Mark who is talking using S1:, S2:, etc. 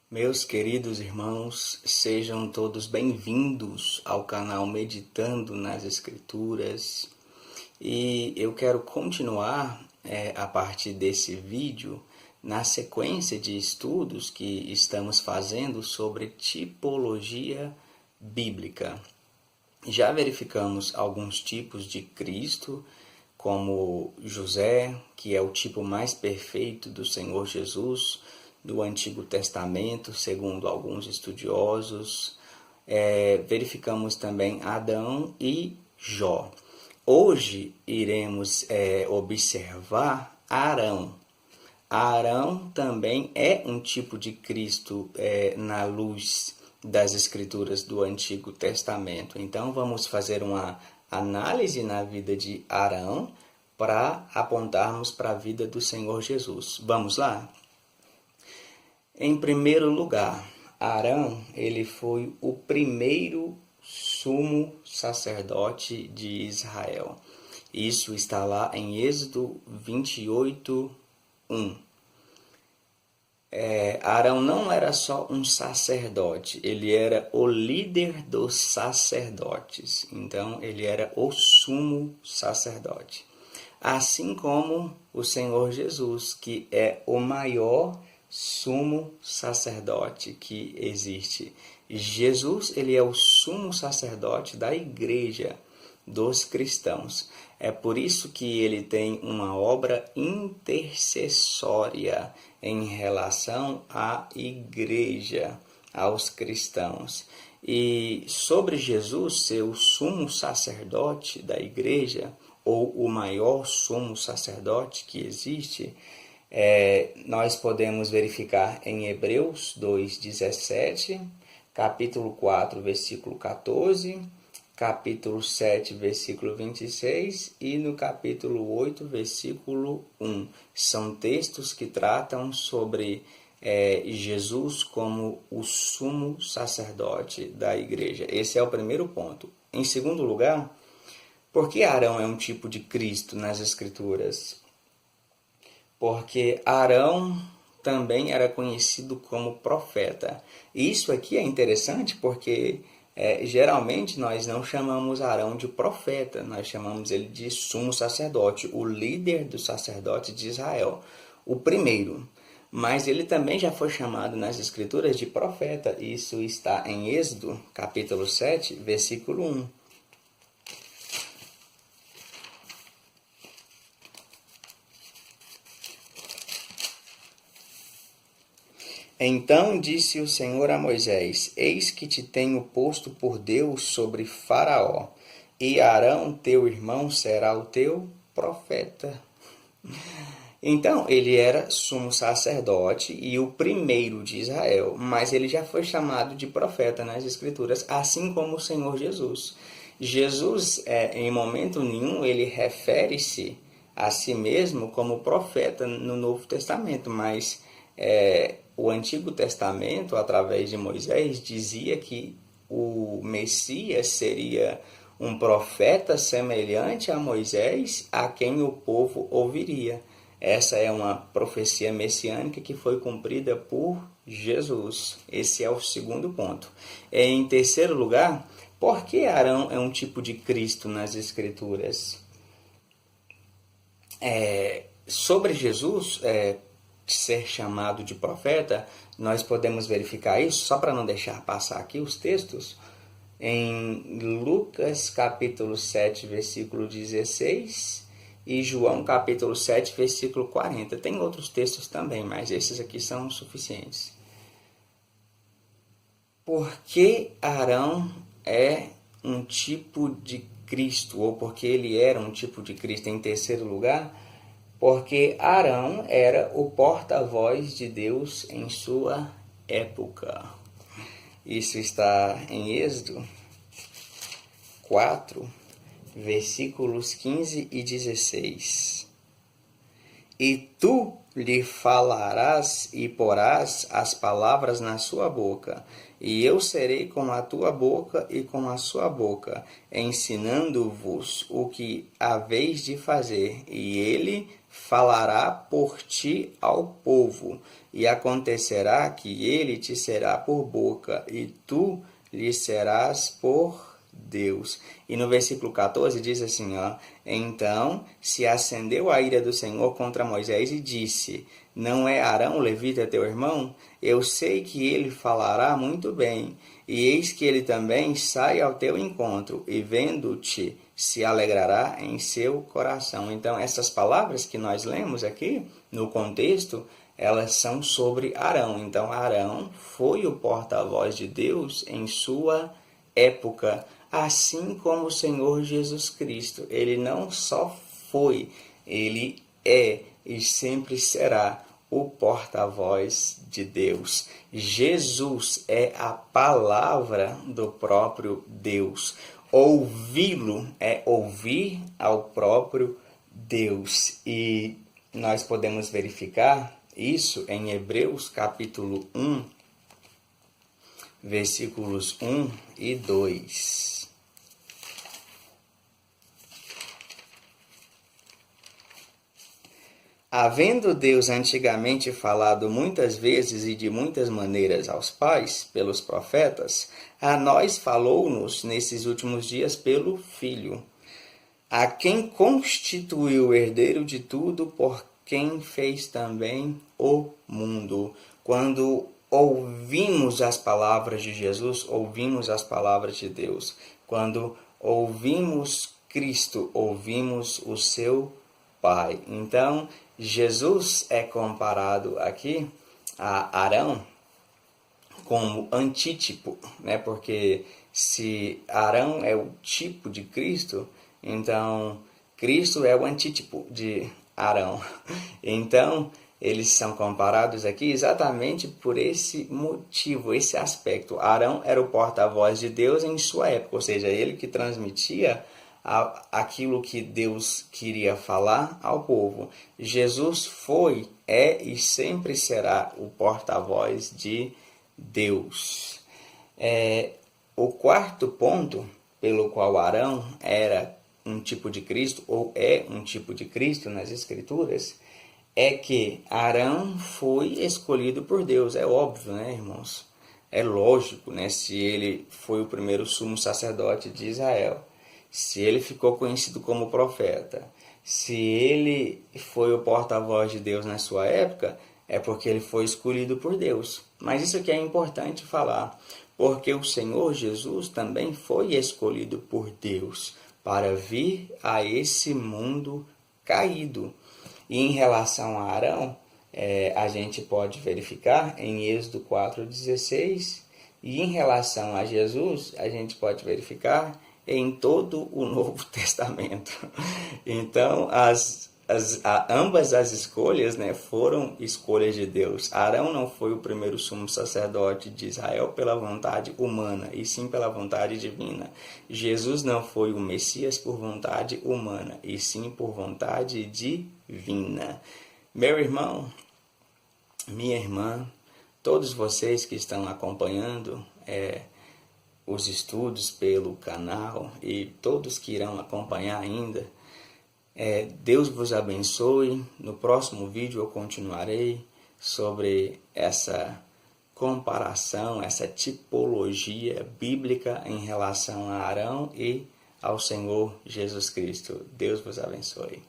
S1: Meus queridos irmãos, sejam todos bem-vindos ao canal Meditando nas Escrituras. E eu quero continuar a partir desse vídeo na sequência de estudos que estamos fazendo sobre tipologia bíblica. Já verificamos alguns tipos de Cristo, como José, que é o tipo mais perfeito do Senhor Jesus, do Antigo Testamento, segundo alguns estudiosos. Verificamos também Adão e Jó. Hoje iremos observar Arão. Arão também é um tipo de Cristo na luz das Escrituras do Antigo Testamento. Então vamos fazer uma análise na vida de Arão para apontarmos para a vida do Senhor Jesus. Vamos lá? Em primeiro lugar, Arão, ele foi o primeiro sumo sacerdote de Israel. Isso está lá em Êxodo 28, 1. Arão não era só um sacerdote, ele era o líder dos sacerdotes. Então, ele era o sumo sacerdote. Assim como o Senhor Jesus, que é o maior sumo sacerdote que existe. Jesus, ele é o sumo sacerdote da igreja dos cristãos. É por isso que ele tem uma obra intercessória em relação à igreja, aos cristãos. E sobre Jesus ser o sumo sacerdote da igreja, ou o maior sumo sacerdote que existe, nós podemos verificar em Hebreus 2,17, capítulo 4, versículo 14, capítulo 7, versículo 26 e no capítulo 8, versículo 1. São textos que tratam sobre Jesus como o sumo sacerdote da igreja. Esse é o primeiro ponto. Em segundo lugar, por que Arão é um tipo de Cristo nas Escrituras? Porque Arão também era conhecido como profeta. E isso aqui é interessante porque geralmente nós não chamamos Arão de profeta, nós chamamos ele de sumo sacerdote, o líder do sacerdote de Israel, o primeiro. Mas ele também já foi chamado nas Escrituras de profeta. Isso está em Êxodo, capítulo 7, versículo 1. Então disse o Senhor a Moisés: Eis que te tenho posto por Deus sobre Faraó, e Arão, teu irmão, será o teu profeta. Então, ele era sumo sacerdote e o primeiro de Israel, mas ele já foi chamado de profeta nas Escrituras, assim como o Senhor Jesus. Jesus, em momento nenhum, ele refere-se a si mesmo como profeta no Novo Testamento, mas o Antigo Testamento, através de Moisés, dizia que o Messias seria um profeta semelhante a Moisés, a quem o povo ouviria. Essa é uma profecia messiânica que foi cumprida por Jesus. Esse é o segundo ponto. Em terceiro lugar, por que Arão é um tipo de Cristo nas Escrituras? Sobre Jesus ser chamado de profeta, nós podemos verificar isso, só para não deixar passar aqui os textos, em Lucas capítulo 7, versículo 16 e João capítulo 7, versículo 40. Tem outros textos também, mas esses aqui são suficientes. Por que Arão é um tipo de Cristo, ou porque ele era um tipo de Cristo? Em terceiro lugar, porque Arão era o porta-voz de Deus em sua época. Isso está em Êxodo 4, versículos 15 e 16. E tu lhe falarás e porás as palavras na sua boca, E eu serei com a tua boca e com a sua boca, ensinando-vos o que haveis de fazer, e ele falará por ti ao povo, e acontecerá que ele te será por boca, e tu lhe serás por Deus. E no versículo 14 diz assim, ó: então se acendeu a ira do Senhor contra Moisés e disse: não é Arão o levita teu irmão? Eu sei que ele falará muito bem, e eis que ele também sai ao teu encontro, e vendo-te se alegrará em seu coração. Então essas palavras que nós lemos aqui no contexto, elas são sobre Arão. Então Arão foi o porta-voz de Deus em sua época, assim como o Senhor Jesus Cristo. Ele não só foi, ele é e sempre será o porta-voz de Deus. Jesus é a palavra do próprio Deus. Ouvi-lo é ouvir ao próprio Deus. E nós podemos verificar isso em Hebreus capítulo 1, versículos 1 e 2. Havendo Deus antigamente falado muitas vezes e de muitas maneiras aos pais, pelos profetas, a nós falou-nos nesses últimos dias pelo Filho, a quem constituiu o herdeiro de tudo, por quem fez também o mundo. Quando ouvimos as palavras de Jesus, ouvimos as palavras de Deus. Quando ouvimos Cristo, ouvimos o seu Pai. Então, Jesus é comparado aqui a Arão como antítipo, né? Porque se Arão é o tipo de Cristo, então Cristo é o antítipo de Arão. Então, eles são comparados aqui exatamente por esse motivo, esse aspecto. Arão era o porta-voz de Deus em sua época, ou seja, ele que transmitia aquilo que Deus queria falar ao povo. Jesus foi, é e sempre será o porta-voz de Deus. O quarto ponto pelo qual Arão era um tipo de Cristo, ou é um tipo de Cristo nas Escrituras, é que Arão foi escolhido por Deus. É óbvio, né, irmãos? É lógico, né? Se ele foi o primeiro sumo sacerdote de Israel, se ele ficou conhecido como profeta, se ele foi o porta-voz de Deus na sua época, é porque ele foi escolhido por Deus. Mas isso aqui é importante falar, porque o Senhor Jesus também foi escolhido por Deus para vir a esse mundo caído. E em relação a Arão, a gente pode verificar em Êxodo 4,16, e em relação a Jesus, a gente pode verificar em todo o Novo Testamento. Então, ambas as escolhas, né, foram escolhas de Deus. Arão não foi o primeiro sumo sacerdote de Israel pela vontade humana, e sim pela vontade divina. Jesus não foi o Messias por vontade humana, e sim por vontade divina. Meu irmão, minha irmã, todos vocês que estão acompanhando os estudos pelo canal e todos que irão acompanhar ainda, Deus vos abençoe. No próximo vídeo eu continuarei sobre essa comparação, essa tipologia bíblica em relação a Arão e ao Senhor Jesus Cristo. Deus vos abençoe.